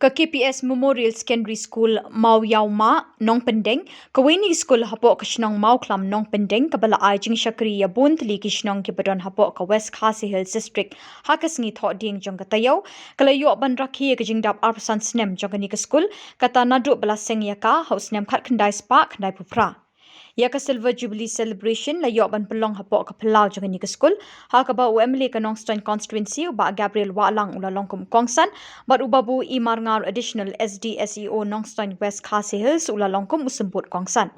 Ka KPS Memorial Secondary School MAWIAWMAH Nong Pendeng Kaweni School hapo ka Shillong Mawklam Nong Pendeng kabala ai JINGsHAKRI ya buntli ki Shillong ki badon hapo ka West Khasi Hills District hakas ngi tho ding jong katayo kalayo ban RAKHE ka JINGDAP arpasan SNEM jong ni ka school kata nadu bala seng ya ka house SNEM khat khandai spa khandai pupra ya ka Silver Jubilee celebration la yo ban pelong hapo ka pelau jong ni ka school ha ka ba UMLA ka Nongstoin constituency ba Gabriel Walang ula longkum kongsan but ubabu imarngar additional SDSEO Nongstoin West Khasi Hills ula longkum usemput kongsan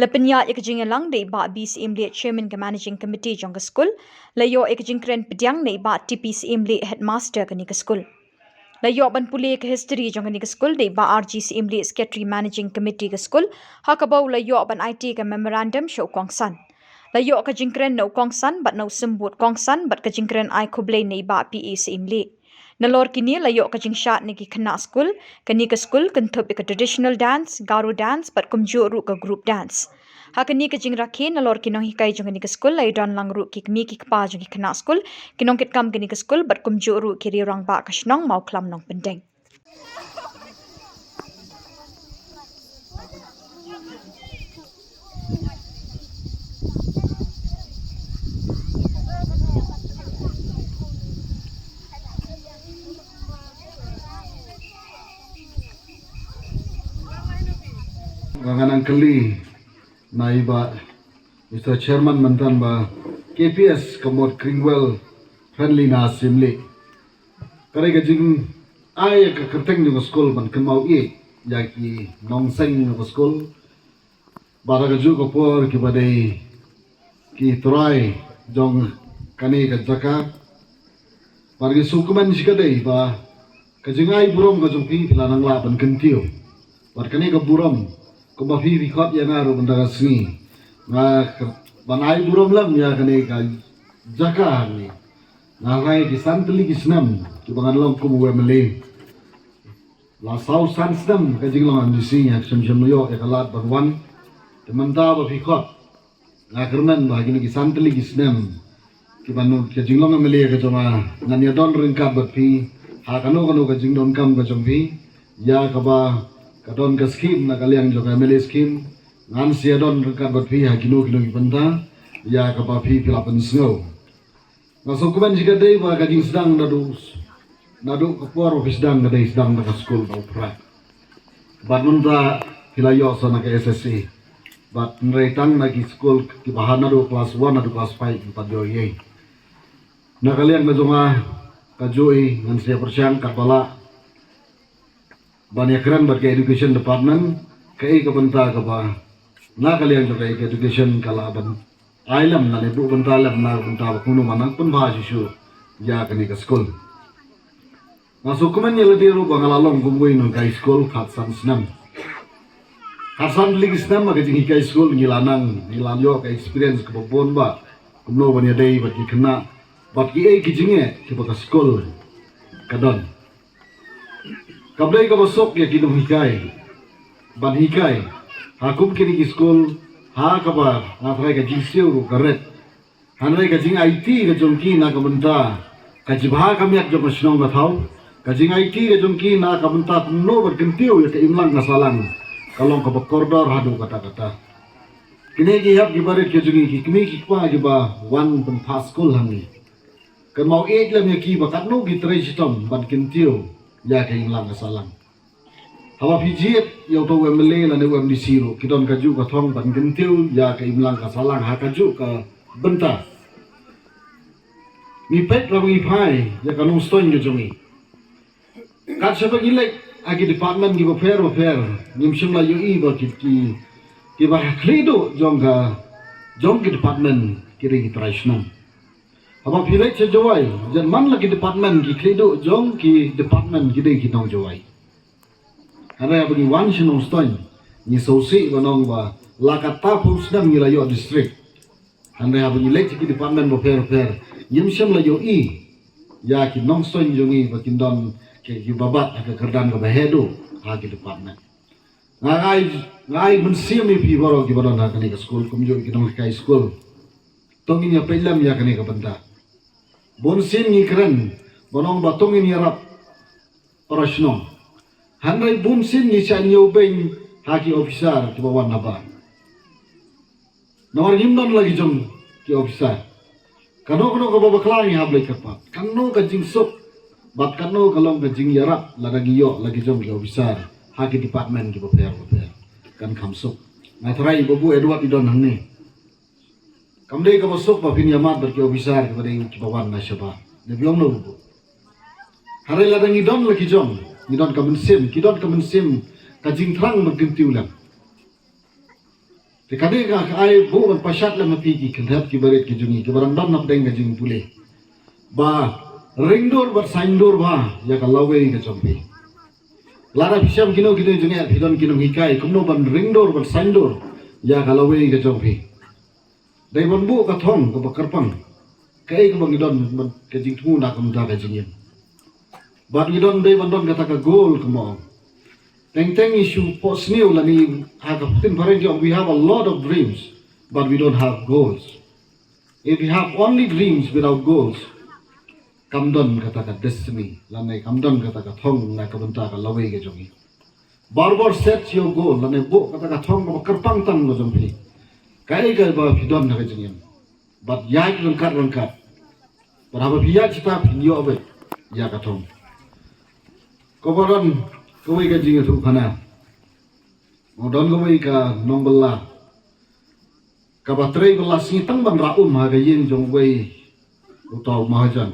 Lepenya ikajingelang de ba BCMLA chairman ka managing committee jong ka school la yo ikajingkren pedyang ne ba TPCMLA headmaster ka ni ka school la yo ban pule ka history jong ni ka school de ba RGCMLA secretary managing committee ka school ha ka ba la yo ban IT ka memorandum show kongsan la yo ka jingkren no kongsan but no sembut kongsan but ka jingkren ai khuble ne ba PACMLA Nalor kini layo ka jingshat ni ki KHYNNAH school, kani ka school kentup ka traditional dance, garo dance, but kumju ru ka group dance. Ha kani ka jing RAKHE nalor kinong hikai jong kani ka school, lay don lang ru ki kmi ki kpa jong ki KHYNNAH school, kinong kit kam kani ka school, but kumju ru ki rirang ba ka Shillong Mawklam Nong Pendeng. Ganganang kali na iba Mr. Chairman mantan ba KPS kamot Kringwell friendly na assembly kare ka jing ay ka kerteng ng school man kemau i yaki nongseng ng school bara ka ju ko por ki badai ki try jong kani ka jaka pargi sukuman sikadai ba ka jingai burom ka jong pi lanang la ban kentio bar kani ka burom kuma fi record yang aru benda sini na banai buram lam ya kene ka jaka ni na rai ki santli ki SNEM ki bangan long kum UMLA la sau san SNEM ka jing long di sini ya sem yo ya kalat ban teman ta ba fi khot na kermen ba ki santli ki SNEM ki banu ka jing long UMLA ka joma nan ya don ring ka ba fi ha kanu ka jing don kam ka jom fi ya ka ba kadon ka scheme na kaliang jo MLA scheme ngan sia don rekat bat pi hakino kino ki penta ya ka pa pi pilapan snow na so kuman jika dei ba ka jing sedang nadu ka por office sedang ka dei sedang ka school ba pra bat munta hilayo sa na ka SSC bat nreitang na ki school ki bahana do class 1 adu class 5 ki padyo ye na kaliang na jonga ka joy ngan sia persyang ka bala banyak keren buat ke education department ke benta ke ba na kalian juga ke education kala ban ailam na lebu benta lam na benta kuno manang pun ba jisu ya kani ke school masuk kuman yel di ru bangalalong gumui no kai school khatsan SNEM khatsan ligi SNEM ke jingi kai school ngilanang ngilanyo ke experience ke bon ba kumno bania dei bat ki KHYNNAH bat ki jinge ke ba school kadon kablay ka basok ya kinong hikay ban hikay hakum kini ki school ha ka ba ngafray ka jingsiyo ro karet hanray ka jing IT ka jongki na kamenta ka jibha kamyak jong Shillong ka thaw ka jing IT ka jongki na kamenta no berkentiyo ya ka imlang nasalang kalong ka bakordor hadu kata-kata kini ki hap gibaret ka jongi ki kmi ki pa giba one pun pass school hangi kan mau 8 lam ya ki bakat no gitray sitom ban kentiyo ya ke imlang kasalang hawa pijiet ya to UMLA la ne UMDC ro kidon kaju ka thong ban gentil ya ke imlang kasalang ha kaju ka benta ni pet ra ngi phai ya ka nong stoin ge jongi ka sebe gilek agi department gi ba fair nim shimla yu i ba ki ba khlido jong ki department ki ri trashna Apa pilih sejauh jan man lagi department ki klido jong ki department ki dei ki nong jawai. Ada bagi wan shinong stoin ni sosi banong ba la kata pun sedang ni layo district. Ada bagi lek ki department bo fair yim sham layo i ya ki nong stoin jongi ba kindon ke ki babat ka kerdan ka bahedo ha ki department. Ngai mensiam ni pi baro ki badon ha kani ka school kumjo ki nong kai school. Tongin ya pelam ya kani ka benda. Bonsin ni keren, bonong batong ini rap, orasno. Handai bumsin ni cha nyo beng haki officer ki bawan haba. Nawar himdan lagi jom ki officer. Kano ka babaklang hab lai kapat. Kano ka jing sok bat kano kalong ka jing yarap lagi yo lagi jom ki officer haki department ki baper kan khamsok. Ngatrai babu Edward idon hangne. Kamdei ka basok ba pin yamat ber ki officer ki badeng ki bawan na shaba. Nebiong no bu. Harai ladang idon lagi jom. Idon ka mensim, kidon ka mensim ka jing thrang magkintiu lang. Te kade ka ai bu ban pasat la mati ki khandap ki baret ki jungi ki barang dam nap deng ka jing pule. Ba ringdor bar saindor ba ya ka lawe ka chompe. Lara pisiam kino jungi idon kino hikai kumno ban ringdor bar saindor ya ka lawe ka chompe. Dai ban bu ka thong ka bakarpang. Kai ka bang idon ka jing thu na kam ta ka jingin. But we don't kata ka goal kamo. Teng issue post new lani hakaputin parang we have a lot of dreams, but we don't have goals. If we have only dreams without goals, kamdon kata ka destiny, lani kamdon kata ka thong na kabunta ka laway ka jongi. Bar set your goal, lani bo kata ka thong ka karpang tang no jompi. Kai ka ba pidon na ka jongin. But yak rangkat. Berapa biar kita pinyo abe ya ka thong. Kobaran kawai ka jinga thu khana modon kawai ka nombala ka batrei bala sing tang ban raum ha ga yin jong wei utaw mahajan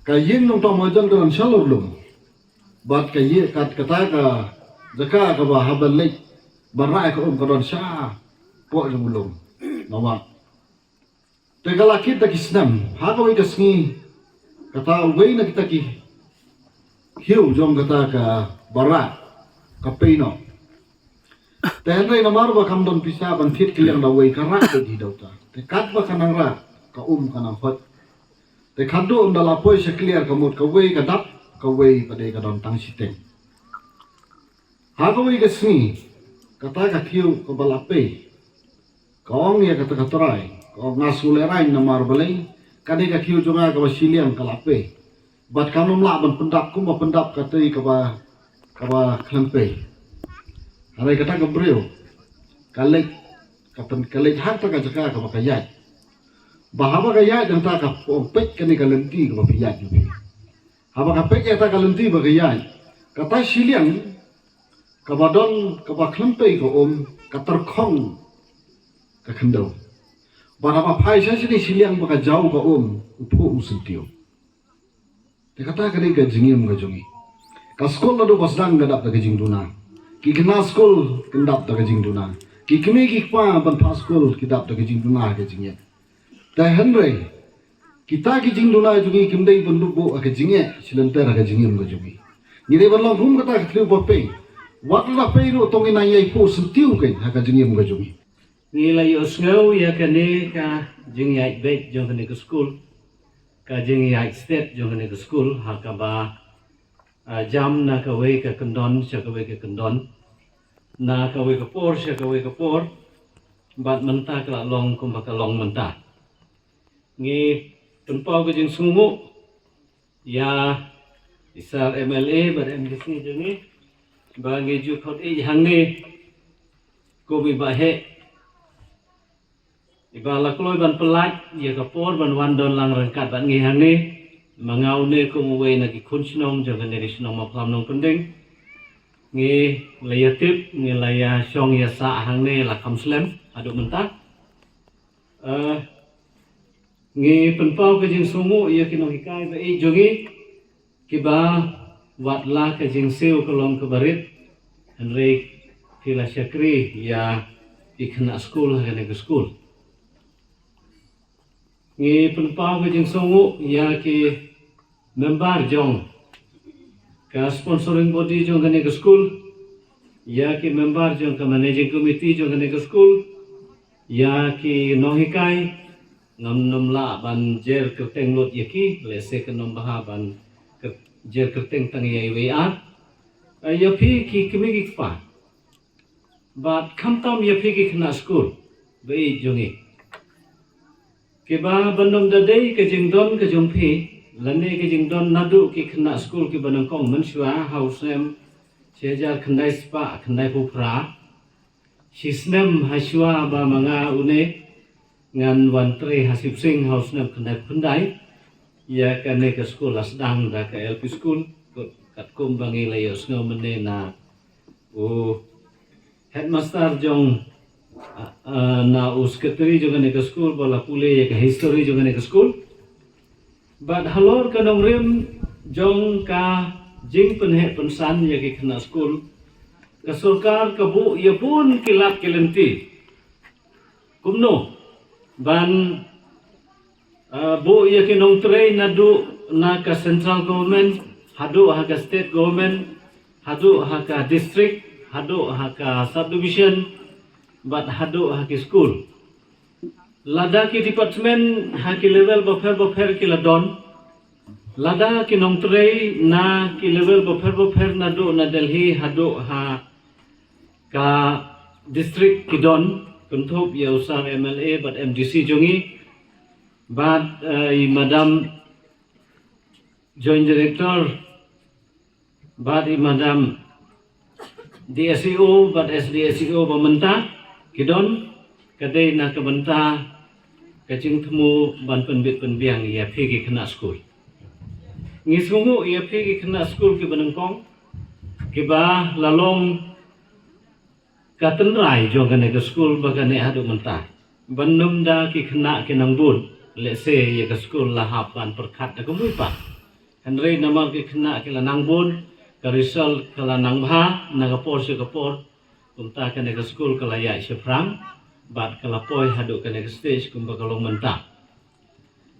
ka yin nong taw mahajan kan shalor lum bat ka ye kat kata ka jaka ka ba habal lek barai ka ka don sha po jong lum nawa te kala kita kisnam ha kawai ka singi kata wei na kita ki hiu jom kata ka barat ka peino tenrai namar ba kam don pisa ban thit kliang da wei karak ke di dauta te kat ba kanang ra ka kanang hot te khadu dala poi se clear ka mot ka wei ka dap ka wei pade ka don tang siteng ha ka wei ka sni kata ka hiu ka balape ka ong ya kata ka trai ka ngasule rain namar balai kade ka hiu jonga ka basiliam ka lape bat kanom la ban pendap kuma pendap katai kaba klempe harai kata ka breu kalek hak ta ka jaka ka bakayat bahaba ka yat dan ta ka pek kani ka lenti ka bapiyat ju haba ka pek ya ta ka lenti bakayat kata siliang ka badon ka ba klempe ka ka terkhong ka khendau bahaba phai sa sini siliang baka jauh ka upo usentio. Te kata ka ka jingim ka jongi. Ka skol lado basdang gadap ta ka jingduna. Ki kena skol kendap ta ka jingduna. Ki kene ki pa ban pa skol kidap ta ka jingduna ka jingye. Ta henre kita ki jingduna jongi kimdai banduk bo ka jingye silenter ka jingim ka jongi. Ni de ban long hum kata ka tlu bo pe. Wat la pe ro tong ina yai po sentiu ka ka jingim ka jongi. Ni la yo sngo ya kene ka jingyai bet jong kene ka skol. Ka jingyai state jong kene ka skul hakaba jam na ka wei ka kondon sha ka wei ka kondon na ka wei ka por sha ka wei ka por bat menta ka long kum ka long menta ngi penpau ka jing sungu ya isar MLA bar MBC jongi ba ngi ju khot e hangne ko bi ba he ibala kloi ban pelat ya ka por ban wandon lang rangkat ban ngi hangne mangau ne ko we na ki khunchnom jang ne risnom ma plam nong pending ngi laya tip ngi laya shong ya sa hangne la kamslem adu mentak ngi penpau ka jing sungu ya ki no hikai ba e jogi ki ba wat la ka jing seu ka long ka barit henry kila shakri ya ikna school ha ne ka school ngi penpau ka jing songu ya ki member jong ka sponsoring body jong ka ka school ya ki member jong ka managing committee jong ka school ya ki nohikai ngam nom la ban jer ka teng lot yaki le se ka nom baha ban ka jer ka teng tang yai we ar ya phi ki kimi ki pa but khamtam ya phi ki khna school be jongi Kiba bandom dadai ke jingdon ke jumpi lane ke jingdon nadu ki khna school ki banang kong menshua house name chejar khandai spa khandai pupra SNEM haswa ba manga une ngan wantre hasip sing house name khandai khandai ya kane ke school asdang da ke LP school kat kum bangi layo snow mene na o headmaster jong na secretary jong ne ke school bala pule ya ke history jong ne ke school but halor kanong rim jong ka jing penhe pensan ya ke kena school ka sarkar ka bu ya pun kilat kelenti kumno ban bu ya ke nong train nadu na ka central government hadu ha ka state government hadu ha ka district hadu ha ka subdivision but hadu ha ki school lada ki department ha ki level bofer ki ladon lada ki nong trei na ki level bofer na do na Delhi hadu ha ka district ki don kunthop ya usar MLA but MDC jongi but madam joint director but madam DSEO but SDSEO bamenta kidon kadai na kabanta kacing temu ban penbit penbiang ya pigi kena school ngisungu ya pigi kena school ki banengkong kiba lalong katenrai jongane ke school bagane adu menta bandum da ki kena kinangbun let's say ya ke school lahap ban perkat aku muipa henry nama ki kena ki lanangbun ka result kala nangbha nagapor se kapor kumta kane ke school kala ya syafrang bat kala poi hadu kane ke stage kumba kalong menta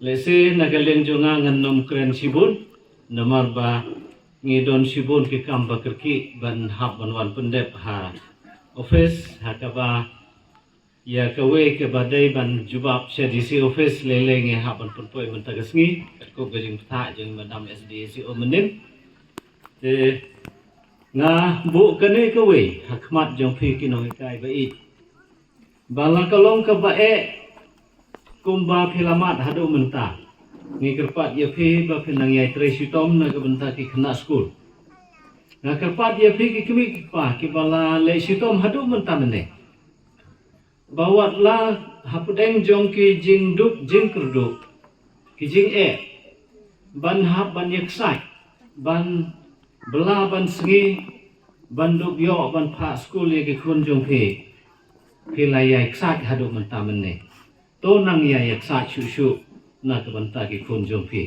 let's say nagaleng jonga nganom kren sibun namar ba ngidon sibun ki kamba kerki ban hab ban wan pendep ha office ha kaba ya kawe ke badai ban jubab CDC office lele nge ha ban poi menta gasngi ko gajing tha jeng madam SDC o menin te nga bu kane kawe hakmat jong phi kinoi kai ba i bala kalong ka ba e kumba philamat hadu menta ngi kerpat ya phi ba phinang yai tre sitom na ka benta ki khna school na kerpat ya phi ki kimi ki pa ki bala le sitom hadu menta mene bawat la hapudeng jong ki jingdup jingkerdu ki jing e ban hap ban yaksai ban bela ban sengi ban dup yo ban pha school ye ki khun jong phi la ya yaksai hadu menta mene to nang ya yaksai shu na ka benta ki khun jong phi